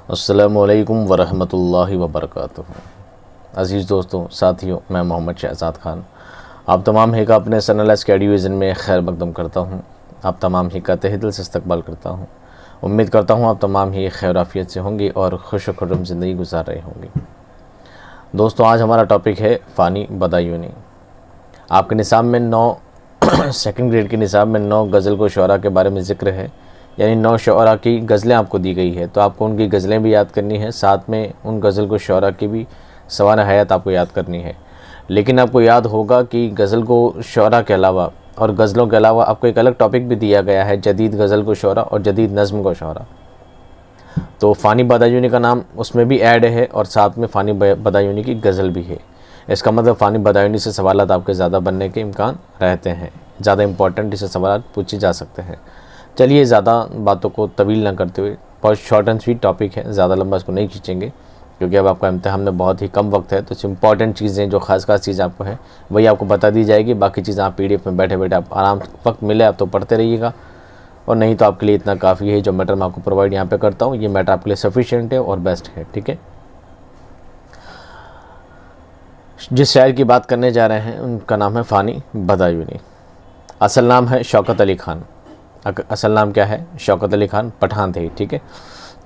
अस्सलामुअलैकुम वरहमतुल्लाहि वबरकातुहू। अज़ीज़ दोस्तों, साथियों, मैं मोहम्मद शहज़ाद ख़ान आप तमाम ही का अपने सनल स्टडी विज़न में खैर मकदम करता हूँ। आप तमाम ही का तहे दिल से इस्तकबाल करता हूँ। उम्मीद करता हूँ आप तमाम ही खैर आफियत से होंगे और खुश खुर्रम ज़िंदगी गुजार रहे होंगे। दोस्तों, आज हमारा टॉपिक है फ़ानी बदायूनी। आपके निसाब में 9 सेकंड ग्रेड के निसाब में 9 गज़ल को शुअरा के बारे में ज़िक्र है, यानी 9 शुअरा की गज़लें आपको दी गई है, तो आपको उनकी गज़लें भी याद करनी है, साथ में उन गज़ल को शुअरा की भी सवाना हयात आपको याद करनी है। लेकिन आपको याद होगा कि गज़ल को शुअरा के अलावा और गज़लों के अलावा आपको एक अलग टॉपिक भी दिया गया है, जदीद गज़ल को शुअरा और जदीद नज़्म को शुअरा। तो फ़ानी बदायूनी का नाम उसमें भी ऐड है और साथ में फ़ानी बदायूनी की गज़ल भी है। इसका मतलब फ़ानी बदायूनी से सवालात आपके ज़्यादा बनने के इम्कान रहते हैं, ज़्यादा इंपॉर्टेंट इससे सवाल पूछे जा सकते हैं। चलिए, ज़्यादा बातों को तवील ना करते हुए, बहुत शॉर्ट एंड स्वीट टॉपिक है, ज़्यादा लंबा इसको नहीं खींचेंगे क्योंकि अब आपका इम्तिहान में बहुत ही कम वक्त है। तो इंपॉर्टेंट चीज़ें जो खास चीज़ आपको है वही आपको बता दी जाएगी। बाकी चीज़ें आप PDF में बैठे बैठे आप आराम वक्त मिले आप तो पढ़ते रहिएगा, और नहीं तो आपके लिए इतना काफ़ी है। जो मैटर मैं आपको प्रोवाइड यहाँ पे करता हूँ, ये मैटर आपके लिए सफिशिएंट है और बेस्ट है। ठीक है, जिस शायर की बात करने जा रहे हैं उनका नाम है फ़ानी बदायूनी। असल नाम है शौकत अली ख़ान। असल नाम क्या है? शौकत अली ख़ान, पठान थे। ठीक है,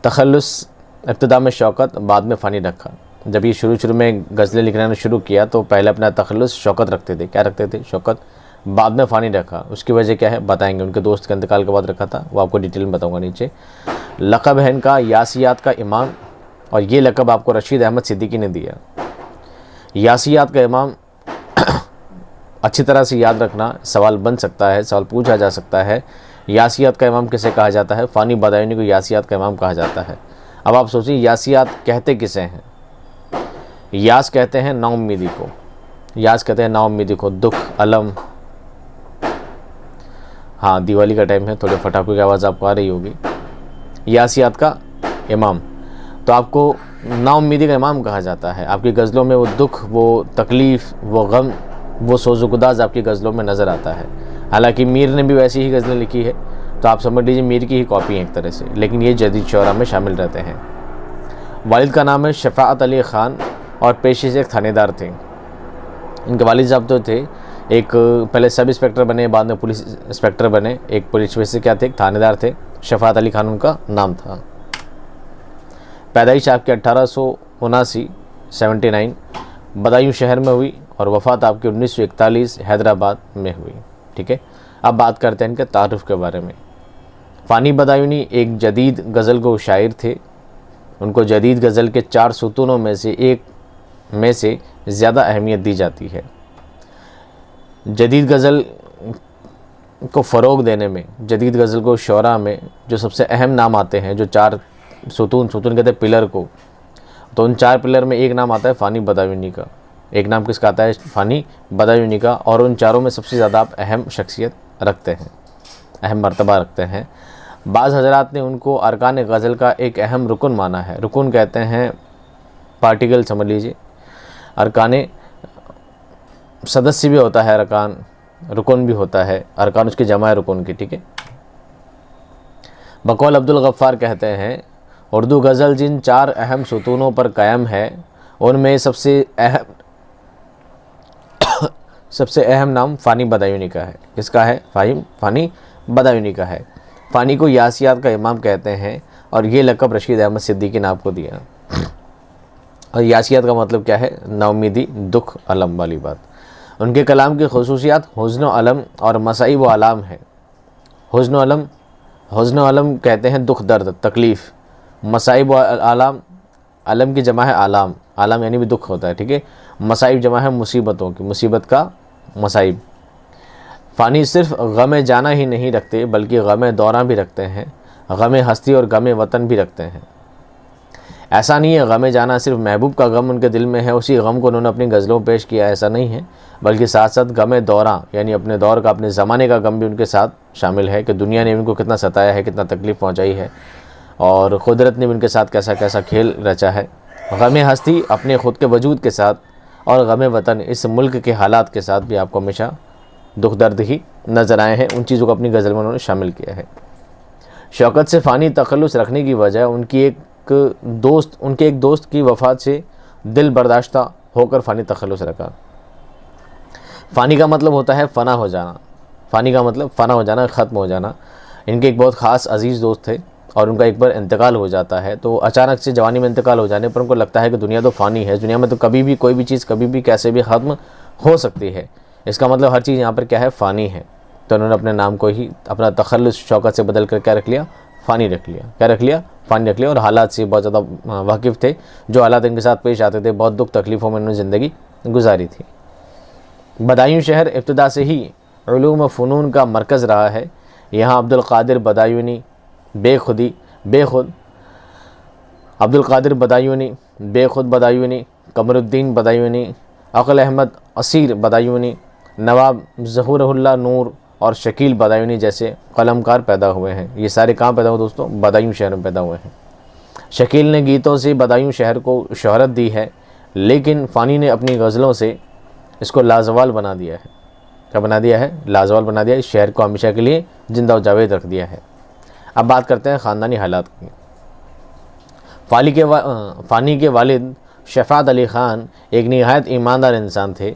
तखल्लुस इब्तिदा में शौकत, बाद में फ़ानी रखा। जब ये शुरू में गज़लें लिखने ने शुरू किया तो पहले अपना तखल्लुस शौकत रखते थे। क्या रखते थे? शौकत। बाद में फ़ानी रखा। उसकी वजह क्या है बताएंगे। उनके दोस्त के इंतकाल के बाद रखा था, वो आपको डिटेल में बताऊँगा नीचे। लक़ब है इनका यासियात का इमाम, और ये लक़ब आपको रशीद अहमद सिद्दीकी ने दिया। यासियात का इमाम अच्छी तरह से याद रखना, सवाल बन सकता है, सवाल पूछा जा सकता है। यासियात का इमाम किसे कहा जाता है? फ़ानी बदायूनी को यासियात का इमाम कहा जाता है। अब आप सोचिए, यासियात कहते किसे हैं? यास कहते हैं नाउम्मीदी को। यास कहते हैं नाउम्मीदी को, दुख, अलम। हाँ, दिवाली का टाइम है, थोड़े फटाकों की आवाज़ आपको आ रही होगी। यासियात का इमाम, तो आपको नाउम्मीदी का इमाम कहा जाता है। आपकी गज़लों में वो दुख, वो तकलीफ़, वो गम, वो सोज़ुगदाज आपकी गज़लों में नज़र आता है। हालांकि मीर ने भी वैसी ही गज़लें लिखी है, तो आप समझ लीजिए मीर की ही कॉपी है एक तरह से, लेकिन ये जदीद शुअरा में शामिल रहते हैं। वालिद का नाम है शफ़ाअत अली ख़ान और पेशे से एक थानेदार थे। इनके वालिद साहब तो थे, एक पहले सब इंस्पेक्टर बने, बाद में पुलिस इंस्पेक्टर बने। एक पुलिस में से क्या थे? एक थानेदार थे। शफ़ाअत अली ख़ान उनका नाम था। पैदाइश आपकी 1879 79 बदायूं शहर में हुई और वफ़ात आपकी 1941 हैदराबाद में हुई। ठीक है, अब बात करते हैं इनके तारुफ़ के बारे में। फ़ानी बदायूनी एक जदीद गज़ल को शायर थे। उनको जदीद गज़ल के 4 सुतूनों में से एक में से ज़्यादा अहमियत दी जाती है। जदीद गज़ल को फ़रोग़ देने में, जदीद गज़ल को शुअरा में जो सबसे अहम नाम आते हैं, जो 4 सुतून कहते हैं पिलर को, तो उन 4 पिलर में एक नाम आता है फ़ानी बदायूनी का। एक नाम किसका आता है? फ़ानी बदायूनी का। और उन चारों में सबसे ज़्यादा आप अहम शख्सियत रखते हैं, अहम मर्तबा रखते हैं। बाज़ हज़रात ने उनको अरकान गज़ल का एक अहम रुकन माना है। रुकन कहते हैं पार्टिकल, समझ लीजिए। अरकान सदस्य भी होता है, अरकान, रुकन भी होता है। अरकान उसकी जमा है रुकन की। ठीक है, बकौल अब्दुल गफ़्फ़ार कहते हैं, उर्दू गज़ल जिन 4 अहम सुतूनों पर कायम है, उनमें सबसे अहम नाम फ़ानी बदायूनी का है। किसका है? फ़ानी बदायूनी का है। फ़ानी को यासियात का इमाम कहते हैं और ये लक़ब रशीद अहमद सिद्दीकी ने आपको दिया। और यासियात का मतलब क्या है? नाउम्मीदी, दुख, अलम वाली बात। उनके कलाम की ख़ुसूसियात हुज़्न अलम और मसाइब व आलाम है। हुज़्न अलम कहते हैं दुख, दर्द, तकलीफ़। मसाइब व आलाम, अलम की जमा है आलाम, आलाम यानी भी दुख होता है। ठीक है, मसाइब जमा है मुसीबतों की, मुसीबत का मसाइब। फ़ानी सिर्फ गम जाना ही नहीं रखते बल्कि गम दौरा भी रखते हैं, गम हस्ती और गम वतन भी रखते हैं। ऐसा नहीं है गम जाना सिर्फ महबूब का गम उनके दिल में है, उसी गम को उन्होंने अपनी गज़लों में पेश किया, ऐसा नहीं है। बल्कि साथ साथ गम दौरा यानी अपने दौर का, अपने ज़माने का गम भी उनके साथ शामिल है कि दुनिया ने उनको कितना सताया है, कितना तकलीफ़ पहुँचाई है, और कुदरत ने भी उनके साथ कैसा कैसा खेल रचा है। गम हस्ती अपने ख़ुद के वजूद के साथ, और गम वतन इस मुल्क के हालात के साथ भी आपको हमेशा दुख दर्द ही नज़र आए हैं। उन चीज़ों को अपनी गज़ल में उन्होंने शामिल किया है। शौकत से फ़ानी तखल्लुस रखने की वजह उनकी एक उनके एक दोस्त की वफ़ात से दिल बर्दाश्ता होकर फ़ानी तखल्लुस रखा। फ़ानी का मतलब होता है फ़ना हो जाना। फ़ानी का मतलब फ़ना हो जाना, ख़त्म हो जाना। इनके एक बहुत ख़ास अज़ीज़ दोस्त थे और उनका एक बार इंतकाल हो जाता है। तो अचानक से जवानी में इंतकाल हो जाने पर उनको लगता है कि दुनिया तो फ़ानी है, दुनिया में तो कभी भी कोई भी चीज़ कभी भी कैसे भी ख़त्म हो सकती है। इसका मतलब हर चीज़ यहाँ पर क्या है, फ़ानी है। तो उन्होंने अपने नाम को ही अपना तखल्लुस शौकत से बदल कर क्या रख लिया, फ़ानी रख लिया। क्या रख लिया, फ़ानी रख लिया। और हालात से बहुत ज़्यादा वाकिफ़ थे, जो हालात इनके साथ पेश आते थे, बहुत दुख तकलीफ़ों में उन्होंने ज़िंदगी गुजारी थी। बदायूं शहर इब्तिदा से ही उलूम व फ़नून का मरकज़ रहा है। यहाँ अब्दुल क़ादिर बदायूनी बेखुद बदायूनी, कमरुद्दीन बदायूनी, अक़ल अहमद असीर बदायूनी, नवाब ज़हूरुल्लाह नूर और शकील बदायूनी जैसे कलमकार पैदा हुए हैं। ये सारे कहाँ पैदा हुए दोस्तों, बदायूं शहर में पैदा हुए हैं। शकील ने गीतों से बदायूं शहर को शोहरत दी है, लेकिन फ़ानी ने अपनी गज़लों से इसको लाजवाल बना दिया है। क्या बना दिया है, लाजवाल बना दिया। इस शहर को हमेशा के लिए जिंदा व जावेद रख दिया है। अब बात करते हैं ख़ानदानी हालात की। फ़ानी के वालिद शफ़ात अली ख़ान एक निहायत ईमानदार इंसान थे।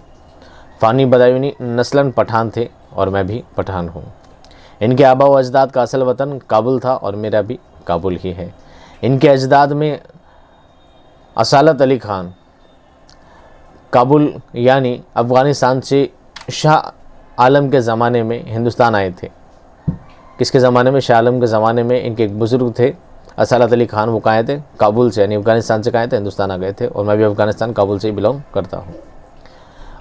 फ़ानी बदायूनी नस्लन पठान थे और मैं भी पठान हूँ। इनके आबा व अजदाद का असल वतन काबुल था और मेरा भी काबुल ही है। इनके अजदाद में असालत अली ख़ान काबुल यानी अफ़गानिस्तान से शाह आलम के ज़माने में हिंदुस्तान आए थे। किसके ज़माने में, शाह आलम के ज़माने में इनके एक बुज़ुर्ग थे असालत अली ख़ान, वो कहाँ थे, काबुल से, यानी अफ़गानिस्तान से कहाँ थे, हिंदुस्तान आ गए थे। और मैं भी अफ़गानिस्तान काबुल से ही बिलोंग करता हूँ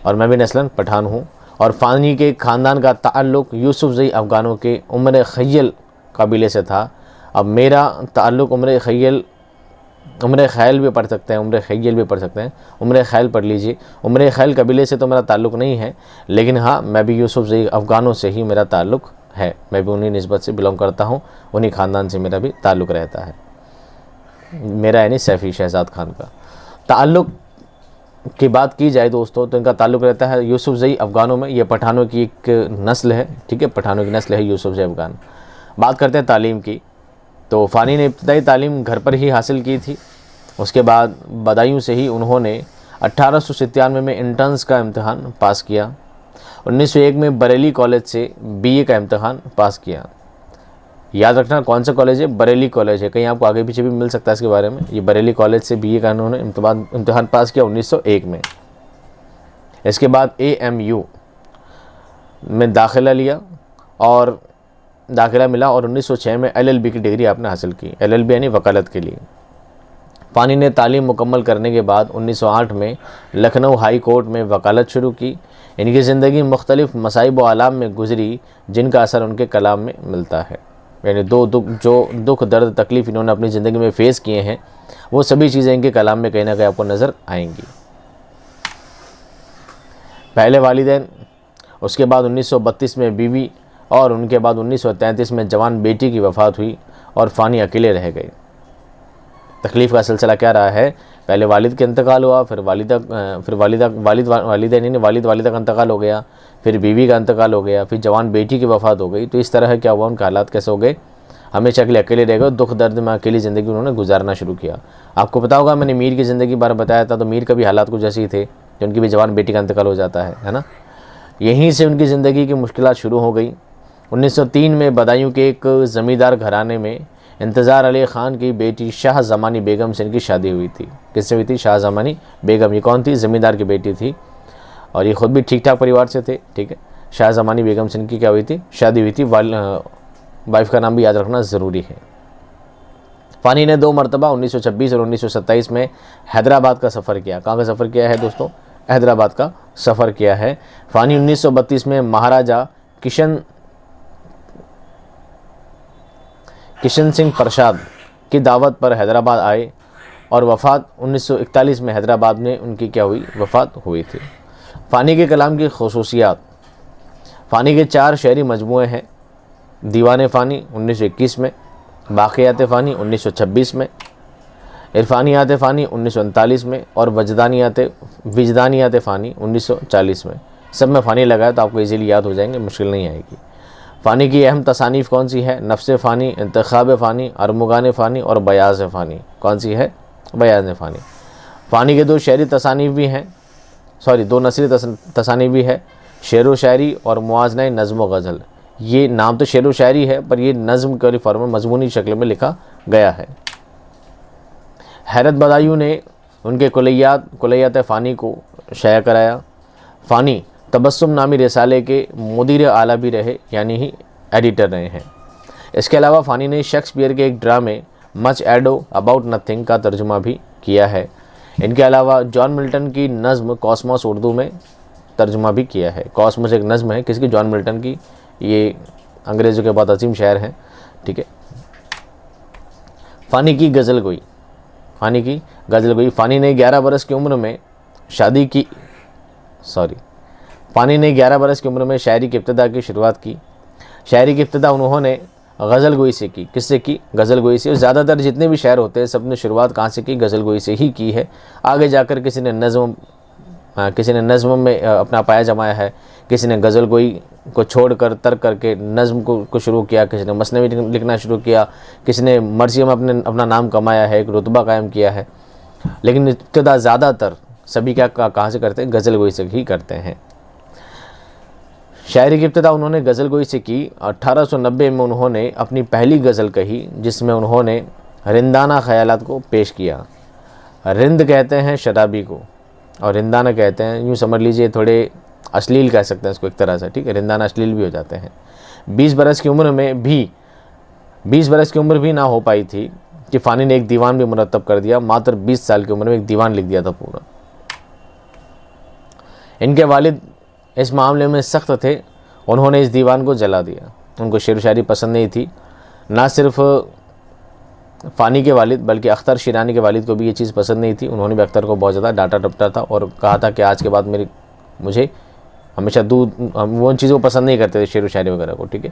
और मैं भी नस्लन पठान हूँ। और फ़ानी के ख़ानदान का ताल्लुक़ यूसुफ़ज़ई अफ़गानों के उम्र खय्यल कबीले से था। अब मेरा ताल्लुक़ उम्र खैल भी पढ़ सकते हैं, उम्र खय्यल भी पढ़ सकते हैं, उम्र खैल पढ़ लीजिए। उम्र खैल कबीले से तो मेरा ताल्लुक़ नहीं है, लेकिन हाँ, मैं भी यूसुफ़ज़ई अफ़गानों से ही मेरा ताल्लुक़ है। मैं भी उन्हीं निस्बत से बिलोंग करता हूँ, उन्हीं ख़ानदान से मेरा भी ताल्लुक़ रहता है। मेरा यानी सैफ़ी शहज़ाद खान का ताल्लुक़ की बात की जाए दोस्तों, तो इनका ताल्लुक़ रहता है यूसुफ़ज़ई अफ़गानों में। ये पठानों की एक नस्ल है, ठीक है, पठानों की नस्ल है यूसुफ़ज़ई अफ़गान। बात करते हैं तालीम की, तो फ़ानी ने इब्तिदाई तालीम घर पर ही हासिल की थी। उसके बाद बदायूं से ही उन्होंने 1897 में इंटर्न्स का इम्तहान पास किया। 1901 में बरेली कॉलेज से बीए का इम्तहान पास किया। याद रखना कौन सा कॉलेज है, बरेली कॉलेज है, कहीं आपको आगे पीछे भी मिल सकता है इसके बारे में। ये बरेली कॉलेज से बीए का उन्होंने इम्तहान पास किया 1901 में। इसके बाद AMU में दाखिला लिया और दाखिला मिला और 1906 में LLB की डिग्री आपने हासिल की। LLB यानी वकालत के लिए। फ़ानी ने तालीम मुकम्मल करने के बाद 1908 में लखनऊ हाई कोर्ट में वकालत शुरू की। इनकी ज़िंदगी मुख्तलिफ़ मसाइब व आलाम में गुजरी, जिनका असर उनके कलाम में मिलता है। यानी जो दुख दर्द तकलीफ़ इन्होंने अपनी ज़िंदगी में फ़ेस किए हैं, वो सभी चीज़ें इनके कलाम में कहीं ना कहीं आपको नज़र आएंगी। पहले वालिदैन, उसके बाद 1932 में बीवी और उनके बाद 1933 में जवान बेटी की वफ़ात हुई और फ़ानी अकेले रह गए। तकलीफ़ का सिलसिला क्या रहा है, पहले वालिद का इंतकाल हुआ, फिर वालिदा का इंतकाल हो गया, फिर बीवी का इंतकाल हो गया, फिर जवान बेटी की वफ़ात हो गई। तो इस तरह क्या हुआ, उनके हालात कैसे हो गए, हमेशा के लिए अकेले रह गए। दुख दर्द में अकेली ज़िंदगी उन्होंने गुजारना शुरू किया। आपको पता होगा मैंने मीर की ज़िंदगी बारे बताया था, तो मीर का भी हालात कुछ ऐसे ही थे कि उनकी भी जवान बेटी का इंतकाल हो जाता है ना। यहीं से उनकी ज़िंदगी की मुश्किलात शुरू हो गई। 1903 में बदायूं के एक ज़मींदार घराने में इंतज़ार अली ख़ान की बेटी शाह ज़मानी बेगम से इनकी शादी हुई थी। किससे हुई थी, शाह ज़मानी बेगम। ये कौन थी, ज़मींदार की बेटी थी और ये ख़ुद भी ठीक ठाक परिवार से थे, ठीक है। शाह ज़मानी बेगम से इनकी क्या हुई थी, शादी हुई थी। वाइफ का नाम भी याद रखना ज़रूरी है। फ़ानी ने 2 मरतबा 1926 और 1927 में हैदराबाद का सफ़र किया। कहाँ का सफ़र किया है दोस्तों, हैदराबाद का सफ़र किया है। फ़ानी 1932 में महाराजा किशन सिंह प्रसाद की दावत पर हैदराबाद आए और वफ़ात 1941 में हैदराबाद में उनकी क्या हुई, वफ़ात हुई थी। फ़ानी के कलाम की ख़ुसूसियात, फ़ानी के 4 शहरी मजमूए हैं। दीवान फ़ानी 1921 में, बाक़ियात फ़ानी 1926 में, इरफ़ानियात फ़ानी 1939 में और विजदानियात फ़ानी 1940 में। सब में फ़ानी लगाया तो आपको इजीली याद हो जाएंगे, मुश्किल नहीं आएगी। फ़ानी की अहम तसानीफ़ कौन सी है? नफ्स फ़ानी, इंतखाब फ़ानी, अरमुगान फ़ानी और बयाज़ फ़ानी। कौन सी है? बयाज़ फ़ानी। फ़ानी के दो शहरी तसानीफ़ भी हैं, दो नसरी तसानीफ़ भी है, शेर व शायरी और मुआज़ना नज़्म व गज़ल। ये नाम तो शेर व शायरी है, पर ये नज़्म के फॉर्म में मजमूनी शक्ल में लिखा गया है। हैरत बदायूं ने उनके कुलैयात फ़ानी को शाया कराया। फ़ानी तबस्सुम नामी रिसाले के मुदीर आला भी रहे, यानी ही एडिटर रहे हैं। इसके अलावा फ़ानी ने शेक्सपियर के एक ड्रामे मच एडो अबाउट नथिंग का तर्जुमा भी किया है। इनके अलावा जॉन मिल्टन की नज़्म कॉस्मोस उर्दू में तर्जुमा भी किया है। कॉस्मोस एक नज़्म है किसकी? जॉन मिल्टन की। ये अंग्रेज़ों के बहुत अजीम शायर हैं, ठीक है। फ़ानी की गज़ल गोई। फ़ानी ने 11 बरस की उम्र में फ़ानी ने 11 बरस की उम्र में शायरी की इब्तिदा की शुरुआत की। शायरी की इब्तिदा उन्होंने गज़ल गोई से की। किससे की? गज़ल गोई से। और ज़्यादातर जितने भी शायर होते हैं सब ने शुरुआत कहाँ से की? गज़ल गोई से ही की है। आगे जाकर किसी ने नज़्म में अपना पाया जमाया है, किसी ने गज़ल गोई को छोड़कर तर्क करके नज़्म को शुरू किया, किसी ने मसनवी लिखना शुरू किया, किसी ने मर्सिया में अपना नाम कमाया है, एक रुतबा कायम किया है। लेकिन इब्तिदा ज़्यादातर सभी क्या कहाँ से करते हैं? गज़ल गोई से ही करते हैं। शायरी की इब्तिदा उन्होंने गज़ल गोई से की। 1890 में उन्होंने अपनी पहली गज़ल कही, जिसमें उन्होंने रिंदाना ख़यालात को पेश किया। रिंद कहते हैं शराबी को और रिंदाना कहते हैं, यूँ समझ लीजिए थोड़े अश्लील कह सकते हैं इसको एक तरह से, ठीक है। रिंदाना अश्लील भी हो जाते हैं। 20 बरस की उम्र भी ना हो पाई थी कि फ़ानी ने एक दीवान भी मुरतब कर दिया। मात्र 20 साल की उम्र में एक दीवान लिख दिया था पूरा। इनके वालिद इस मामले में सख्त थे, उन्होंने इस दीवान को जला दिया। उनको शेर शायरी पसंद नहीं थी। ना सिर्फ फ़ानी के वालिद बल्कि अख्तर शिरानी के वालिद को भी ये चीज़ पसंद नहीं थी। उन्होंने भी अख्तर को बहुत ज़्यादा डांटा डपटा था और कहा था कि आज के बाद मुझे हमेशा वो उन चीज़ों को पसंद नहीं करते थे, शेर शायरी वगैरह को, ठीक है।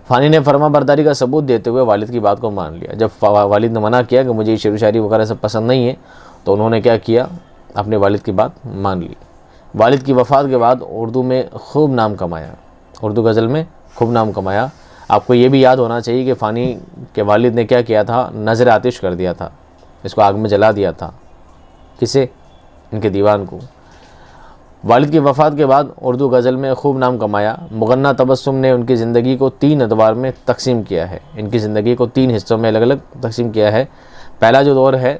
फ़ानी ने फर्मा बरदारी का सबूत देते हुए वालिद की बात को मान लिया। जब वालिद ने मना किया कि मुझे शेर शायरी वगैरह सब पसंद नहीं है, तो उन्होंने क्या किया? अपने वालिद की बात मान ली। वालिद की वफ़ात के बाद उर्दू में खूब नाम कमाया, उर्दू गज़ल में खूब नाम कमाया। आपको ये भी याद होना चाहिए कि फ़ानी के वालिद ने क्या किया था? नज़र आतिश कर दिया था, इसको आग में जला दिया था। किसे? इनके दीवान को। वालिद की वफ़ात के बाद उर्दू गज़ल में खूब नाम कमाया। मुगन्ना तबस्सुम ने उनकी ज़िंदगी को 3 अदवार में तकसीम किया है। इनकी ज़िंदगी को 3 हिस्सों में अलग अलग तकसीम किया है। पहला जो दौर है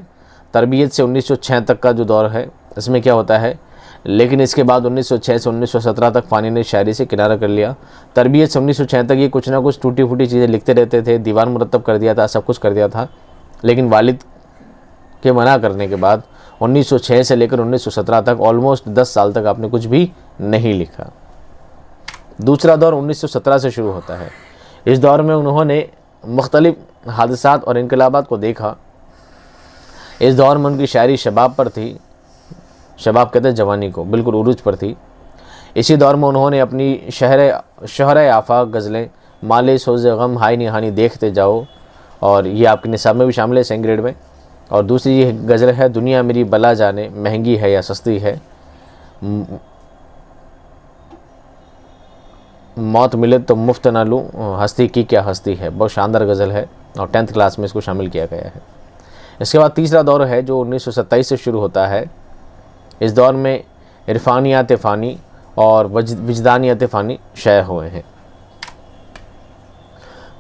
तरबियत से 1906 तक का जो दौर है, इसमें क्या होता है? लेकिन इसके बाद 1906 से 1917 तक फ़ानी ने शायरी से किनारा कर लिया। तरबियत से 1906 तक ये कुछ ना कुछ टूटी फूटी चीज़ें लिखते रहते थे, दीवान मुरतब कर दिया था, सब कुछ कर दिया था। लेकिन वालिद के मना करने के बाद 1906 से लेकर 1917 तक ऑलमोस्ट 10 साल तक आपने कुछ भी नहीं लिखा। दूसरा दौर 1917 से शुरू होता है। इस दौर में उन्होंने मुख्तलिफ हादसात और इनकलाबात को देखा। इस दौर में उनकी शायरी शबाब पर थी, शबाब कहते हैं जवानी को, बिल्कुल उरूज पर थी। इसी दौर में उन्होंने अपनी शहर आफाक गज़लें माले सोज़े गम हाय निहानी देखते जाओ, और ये आपके निसाब में भी शामिल है, सेकंड ग्रेड में। और दूसरी ये गज़ल है दुनिया मेरी बला जाने महंगी है या सस्ती है, मौत मिले तो मुफ्त ना लूँ, हस्ती की क्या हस्ती है। बहुत शानदार गज़ल है और 10th क्लास में इसको शामिल किया गया है। इसके बाद तीसरा दौर है जो 1927 से शुरू होता है। इस दौर में इरफानियात फ़ानी और विजदानियात फ़ानी शाया हुए हैं।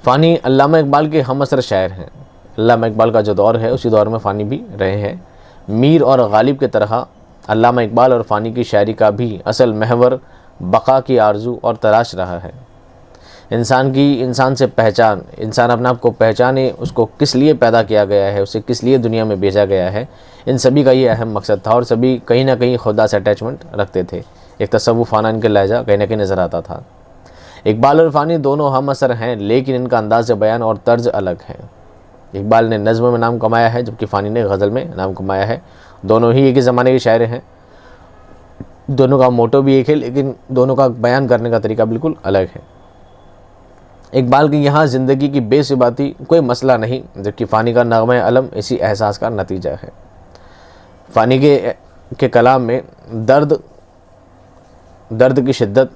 फ़ानी अल्लामा इकबाल के हम असर शायर हैं। अल्लामा इकबाल का जो दौर है उसी दौर में फ़ानी भी रहे हैं। मीर और गालिब की तरह अल्लामा इकबाल और फ़ानी की शायरी का भी असल महवर बका की आरज़ू और तलाश रहा है। इंसान से पहचान, इंसान अपने आप को पहचाने, उसको किस लिए पैदा किया गया है, उसे किस लिए दुनिया में भेजा गया है, इन सभी का ये अहम मकसद था। और सभी कहीं ना कहीं खुदा से अटैचमेंट रखते थे। एक तसव्वुफ़ाना इनका लहजा कहीं ना कहीं नज़र आता था। इकबाल और फ़ानी दोनों हम असर हैं, लेकिन इनका अंदाज़ बयान और तर्ज अलग है। इकबाल ने नज़्म में नाम कमाया है, जबकि फ़ानी ने गज़ल में नाम कमाया है। दोनों ही एक ही ज़माने के शायर हैं, दोनों का मोटो भी एक है, लेकिन दोनों का बयान करने का तरीका बिल्कुल अलग है। इकबाल की यहाँ ज़िंदगी की बेसिबाती कोई मसला नहीं, जबकि फ़ानी का नग़्मा अलम इसी एहसास का नतीजा है। फ़ानी के कलाम में दर्द की शिद्दत,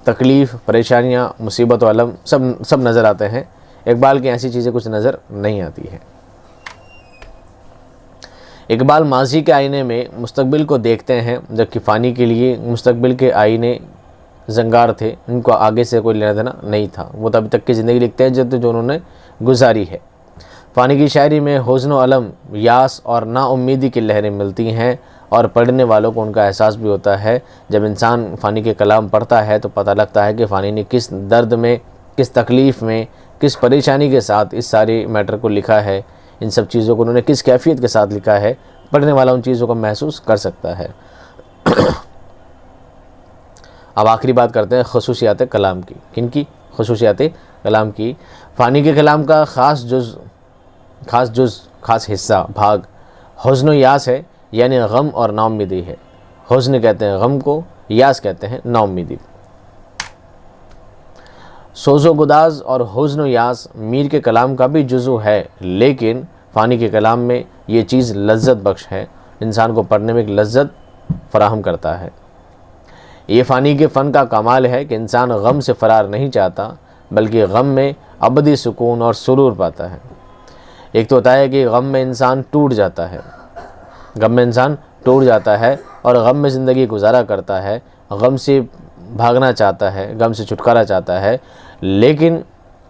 तकलीफ़, परेशानियाँ, मुसीबत व अलम सब नज़र आते हैं। इकबाल की ऐसी चीज़ें कुछ नज़र नहीं आती है। इकबाल माजी के आईने में मुस्तकबिल को देखते हैं, जबकि फ़ानी के लिए मुस्तकबिल के आईने जंगार थे, उनको आगे से कोई लेना देना नहीं था। वो तो अभी तक की ज़िंदगी लिखते हैं जो उन्होंने गुजारी है। फ़ानी की शायरी में हुज़्न व अलम, यास और नाउम्मीदी की लहरें मिलती हैं और पढ़ने वालों को उनका एहसास भी होता है। जब इंसान फ़ानी के कलाम पढ़ता है तो पता लगता है कि फ़ानी ने किस दर्द में, किस तकलीफ़ में, किस परेशानी के साथ इस सारे मैटर को लिखा है। इन सब चीज़ों को उन्होंने किस कैफियत के साथ लिखा है, पढ़ने वाला उन चीज़ों को महसूस कर सकता है। अब आखिरी बात करते हैं खसूसियात कलाम की। किनकी खसूसियात कलाम की? फ़ानी के कलाम का ख़ास हिस्सा, भाग हुज़्न यास है, यानी गम और नाउम्मीदी है। हुज़्न कहते हैं गम को, यास कहते हैं नाउम्मीदी। सोज़ो गुदाज और हुज़्न यास मीर के कलाम का भी जुज़ू है, लेकिन फ़ानी के कलाम में ये चीज़ लज्जत बख्श है, इंसान को पढ़ने में एक लज्जत फ़राहम करता है। ये फ़ानी के फ़न का कमाल है कि इंसान गम से फ़रार नहीं चाहता, बल्कि गम में अबदी सुकून और सुरूर पाता है। एक तो होता है कि गम में इंसान टूट जाता है, गम में इंसान टूट जाता है और गम में ज़िंदगी गुजारा करता है, गम से भागना चाहता है, गम से छुटकारा चाहता है। लेकिन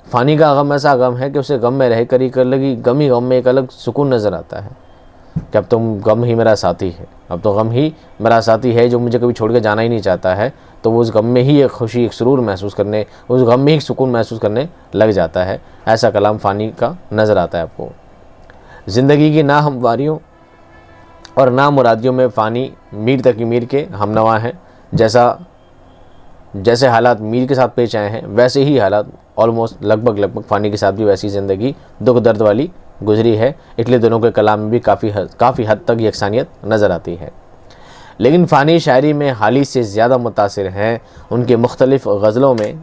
फ़ानी का गम ऐसा गम है कि उसे गम में रह कर ही कर लगी, गम ही गम में एक अलग सुकून नज़र आता है कि अब तो गम ही मेरा साथी है, अब तो गम ही मेरा साथी है जो मुझे कभी छोड़ के जाना ही नहीं चाहता है। तो वो उस गम में ही एक खुशी, एक सुरूर महसूस करने, उस गम में ही सुकून महसूस करने लग जाता है। ऐसा कलाम फ़ानी का नज़र आता है आपको। ज़िंदगी की नाहमवारियों और नामुरादियों में फ़ानी मीर तकी मीर के हमनवा हैं। जैसे हालात मीर के साथ पेश आए हैं, वैसे ही हालात ऑलमोस्ट लगभग फ़ानी के साथ भी वैसी ज़िंदगी दुख दर्द वाली गुजरी है। इसलिए दोनों के कलाम में भी काफ़ी हद तक यकसानियत नज़र आती है। लेकिन फ़ानी शायरी में हाली से ज़्यादा मुतासिर हैं उनके मुख्तलिफ़ गज़लों में।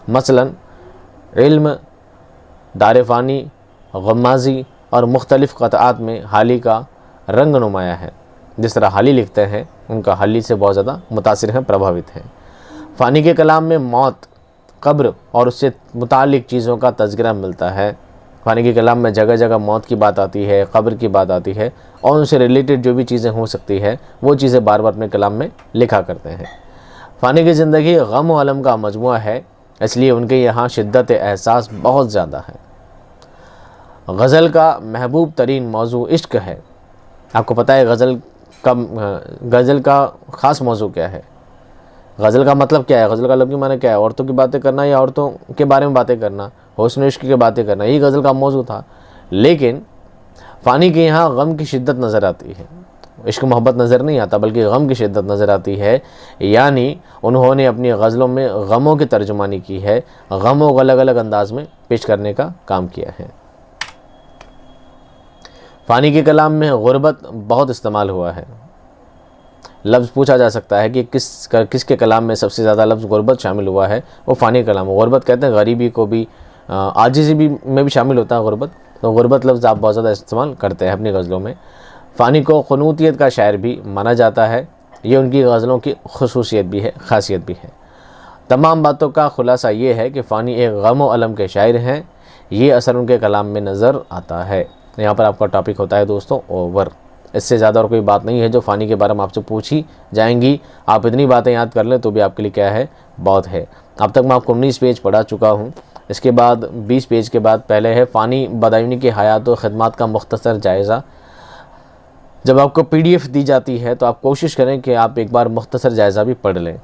मसलन इल्म, दार फ़ानी, गम्माज़ी और मुख्तलिफ़ क़ताआत में हाली का रंग नुमाया है। जिस तरह हाली लिखते हैं, उनका हाली से बहुत ज़्यादा मुतासिर हैं, प्रभावित हैं। फ़ानी के कलाम में मौत, कब्र और उससे मुताल्लिक़ चीज़ों का तज़किरा मिलता है। फ़ानी के कलाम में जगह जगह मौत की बात आती है, कब्र की बात आती है और उनसे रिलेटेड जो भी चीज़ें हो सकती है वो चीज़ें बार बार अपने कलाम में लिखा करते हैं। फ़ानी की ज़िंदगी गम व अलम का मजमुआ है, इसलिए उनके यहाँ शिद्दत एहसास बहुत ज़्यादा है। गज़ल का महबूब तरीन मौजू इश्क है। आपको पता है गज़ल का ख़ास मौजू क्या है? गज़ल का मतलब क्या है? गज़ल का लफ्ज़ी माने क्या है? औरतों की बातें करना या औरतों के बारे में बातें करना, हुस्न इश्क की बातें करना, यही गज़ल का मौजू था। लेकिन फ़ानी के यहाँ गम की शिद्दत नज़र आती है, इश्क मोहब्बत नज़र नहीं आता, बल्कि गम की शिद्दत नज़र आती है। यानी उन्होंने अपनी गज़लों में गमों की तर्जुमानी की है, गमों को अलग अलग अंदाज में पेश करने का काम किया है। फ़ानी के कलाम में गुरबत बहुत इस्तेमाल हुआ है। लफ्ज़ पूछा जा सकता है कि किसके कलाम में सबसे ज़्यादा लफ्ज़ गुरबत शामिल हुआ है, वो फ़ानी कलाम। गुरबत कहते हैं गरीबी को भी, आजिज़ी भी में भी शामिल होता है गुरबत। तो गुरबत लफ्ज़ आप बहुत ज़्यादा इस्तेमाल करते हैं अपनी गज़लों में। फ़ानी को क़ुनूतियत का शायर भी माना जाता है, ये उनकी गज़लों की खुसूसियत भी है, ख़ासियत भी है। तमाम बातों का ख़ुलासा ये है कि फ़ानी एक गम व अलम के शायर हैं, ये असर उनके कलाम में नज़र आता है। यहाँ पर आपका टॉपिक होता है दोस्तों ओवर। इससे ज़्यादा और कोई बात नहीं है जो फ़ानी के बारे में आपसे पूछी जाएंगी। आप इतनी बातें याद कर लें तो भी आपके लिए क्या है, बहुत है। अब तक मैं आपको 19 पेज पढ़ा चुका हूँ। इसके बाद 20 पेज के बाद पहले है फ़ानी बदायूनी की हयात और ख़िदमत का मुख्तसर जायज़ा। जब आपको PDF दी जाती है तो आप कोशिश करें कि आप एक बार मुख्तसर जायज़ा भी पढ़ लें।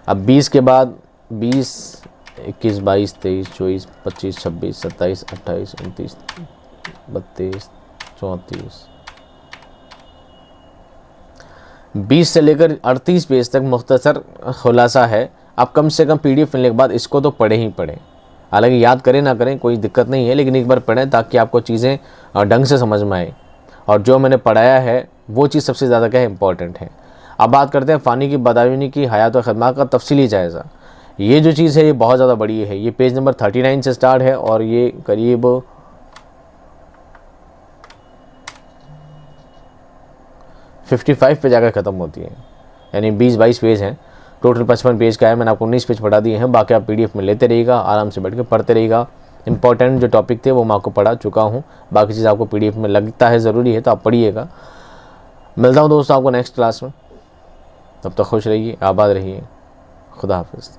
अब 20 के बाद 20, 21, 22, 23, 24, 25, 26, 27, 28, 29, 32, 34, 20 से लेकर 38 पेज तक मुख्तसर खुलासा है। आप कम से कम PDF मिलने के बाद इसको तो पढ़ें ही पढ़ें। हालांकि याद करें ना करें कोई दिक्कत नहीं है, लेकिन एक बार पढ़ें ताकि आपको चीज़ें ढंग से समझ में आए और जो मैंने पढ़ाया है वो चीज़ सबसे ज़्यादा क्या है, इम्पॉर्टेंट है। अब बात करते हैं फ़ानी की बदायूनी की हयात और ख़िदमत का तफसीली जायज़ा। ये जो चीज़ है ये बहुत ज़्यादा बड़ी है। ये पेज नंबर 39 से स्टार्ट है और ये करीब 55 पे जाकर ख़त्म होती है, यानी 20-22 पेज हैं। टोटल 55 पेज का है, मैंने आपको 19 पेज पढ़ा दिए हैं। बाकी आप PDF में लेते रहिएगा, आराम से बैठ के पढ़ते रहिएगा। इंपॉर्टेंट जो टॉपिक थे वो मैं आपको पढ़ा चुका हूँ, बाकी चीज़ आपको PDF में लगता है ज़रूरी है तो आप पढ़िएगा। मिलता हूँ दोस्तों आपको नेक्स्ट क्लास में, तब तक खुश रहिए, आबाद रहिए, खुदा हाफिज़।